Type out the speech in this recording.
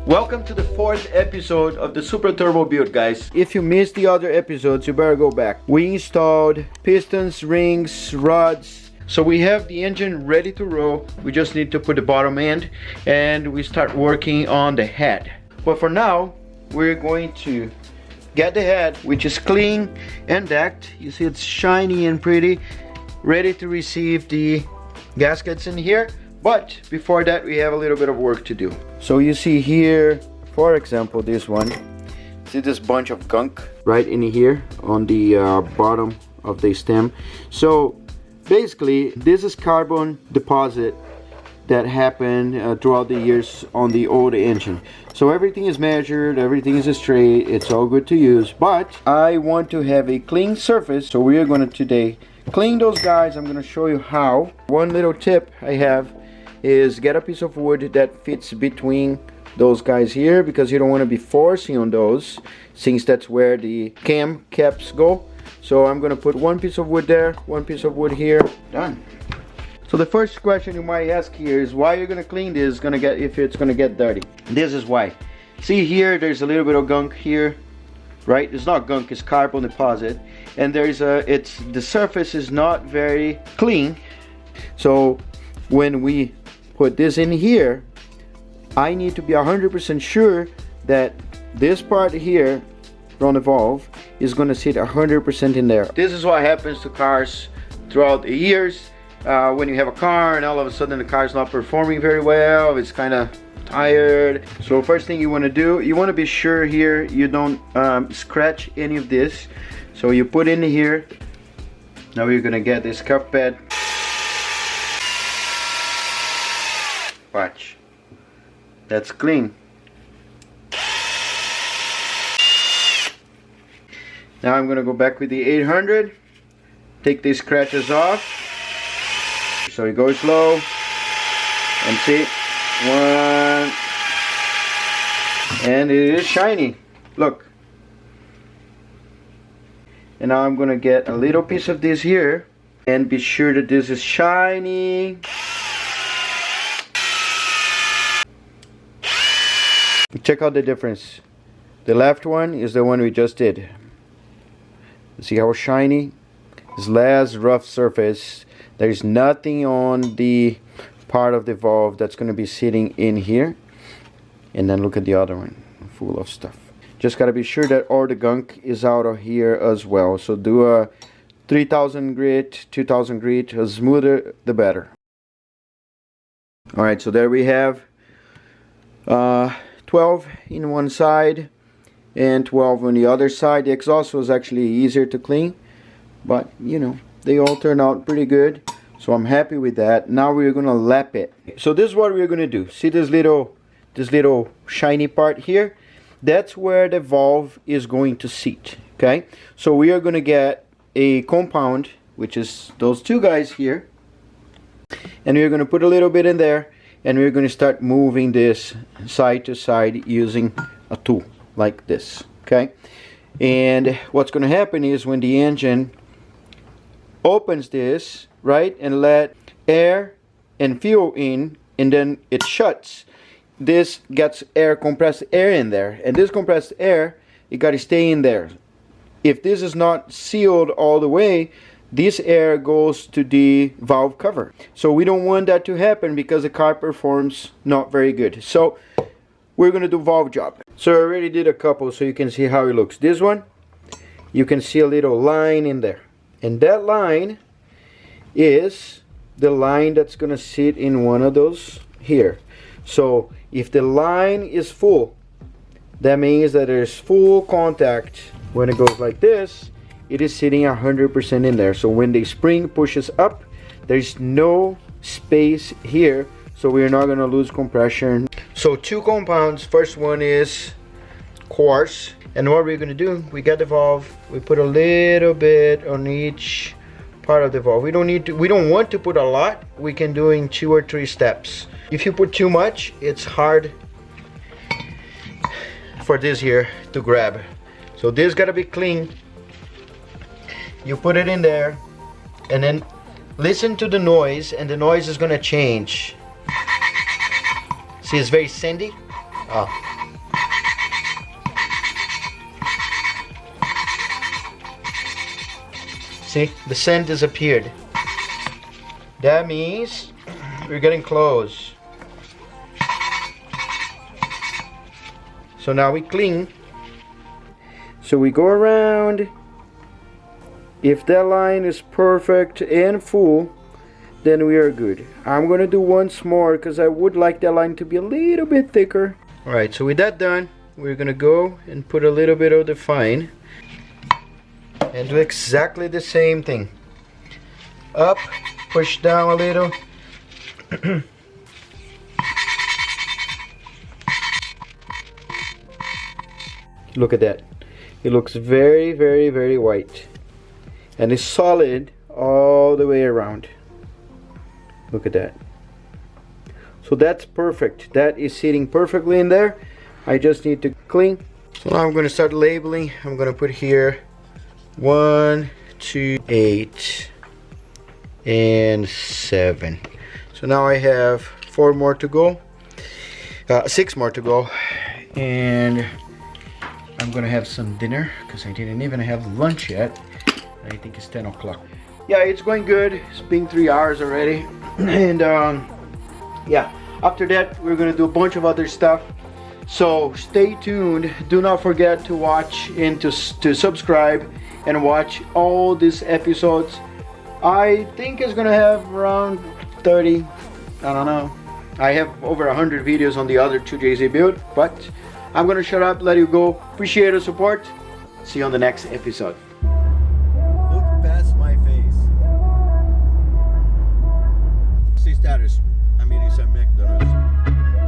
Welcome to the 4th episode of the Supra Turbo build, guys. If you missed the other episodes, you better go back. We installed pistons, rings, rods. So we have the engine ready to roll. We just need to put the bottom end and we start working on the head. But for now, we're going to get the head, which is clean and decked. You see it's shiny and pretty, ready to receive the gaskets in here. But before that, we have a little bit of work to do. So you see here, for example, this one. See this bunch of gunk right in here on the bottom of the stem. So basically, this is carbon deposit that happened throughout the years on the old engine. So everything is measured, everything is straight, it's all good to use. But I want to have a clean surface, so we are going to today clean those guys. I'm going to show you how. One little tip I have is get a piece of wood that fits between those guys here, because you don't want to be forcing on those, since that's where the cam caps go. So I'm going to put one piece of wood there, one piece of wood here. Done. So the first question you might ask here is why you're going to clean this if it's going to get dirty. This is why. See here, there's a little bit of gunk here, right? It's not gunk, it's carbon deposit, and the surface is not very clean. So when we put this in here, I need to be 100% sure that this part here from the valve is going to sit 100% in there. This is what happens to cars throughout the years. When you have a car and all of a sudden the car is not performing very well, it's kind of tired. So first thing you want to do, you want to be sure here you don't scratch any of this. So you put in here. Now you're going to get this cup pad. Watch, that's clean. Now I'm gonna go back with the 800, take these scratches off. So you go slow and see, one, and it is shiny, look. And now I'm gonna get a little piece of this here and be sure that this is shiny. Check out the difference. The left one is the one we just did. See how shiny? It's less rough surface. There's nothing on the part of the valve that's going to be sitting in here. And then look at the other one, full of stuff. Just got to be sure that all the gunk is out of here as well. So do a 3000 grit, 2000 grit, the smoother the better. Alright, so there we have 12 in one side and 12 on the other side. The exhaust was actually easier to clean, but you know, they all turned out pretty good, so I'm happy with that. Now we're gonna lap it. So this is what we're gonna do. See this little shiny part here? That's where the valve is going to sit. Okay, so we are gonna get a compound, which is those two guys here, and we're gonna put a little bit in there. And we're going to start moving this side to side using a tool like this, okay? And what's going to happen is when the engine opens this, right, and let air and fuel in, and then it shuts, this gets compressed air in there. And this compressed air, it got to stay in there. If this is not sealed all the way, this air goes to the valve cover. So we don't want that to happen because the car performs not very good. So we're going to do valve job. So I already did a couple so you can see how it looks. This one, you can see a little line in there. And that line is the line that's going to sit in one of those here. So if the line is full, that means that there's full contact. When it goes like this, it is sitting 100% in there. So when the spring pushes up, there's no space here, so we're not going to lose compression. So two compounds. First one is coarse, and what we're going to do, we got the valve, we put a little bit on each part of the valve. We don't want to put a lot. We can do in 2 or 3 steps. If you put too much, it's hard for this here to grab. So this got to be clean. You put it in there, and then listen to the noise, and the noise is gonna change. See, it's very sandy. Oh, See, the sand disappeared. That means we're getting close. So now we clean. So we go around. If that line is perfect and full, then we are good. I'm gonna do once more because I would like that line to be a little bit thicker. Alright, so with that done, we're gonna go and put a little bit of the fine and do exactly the same thing. Up, push down a little. Look at that. It looks very, very, very white. And it's solid all the way around. Look at that. So that's perfect. That is sitting perfectly in there. I just need to clean. So now I'm going to start labeling. I'm going to put here 1, 2, 8, and 7. So now I have 4 more to go. 6 more to go. And I'm gonna have some dinner because I didn't even have lunch yet. I think it's 10 o'clock. Yeah, it's going good. It's been 3 hours already. And yeah, after that we're gonna do a bunch of other stuff. So stay tuned. Do not forget to watch and to subscribe and watch all these episodes. I think it's gonna have around 30. I don't know. I have over 100 videos on the other 2JZ build, but I'm gonna shut up, let you go. Appreciate the support. See you on the next episode. Look past my face. See status. I mean, it's a McDonald's.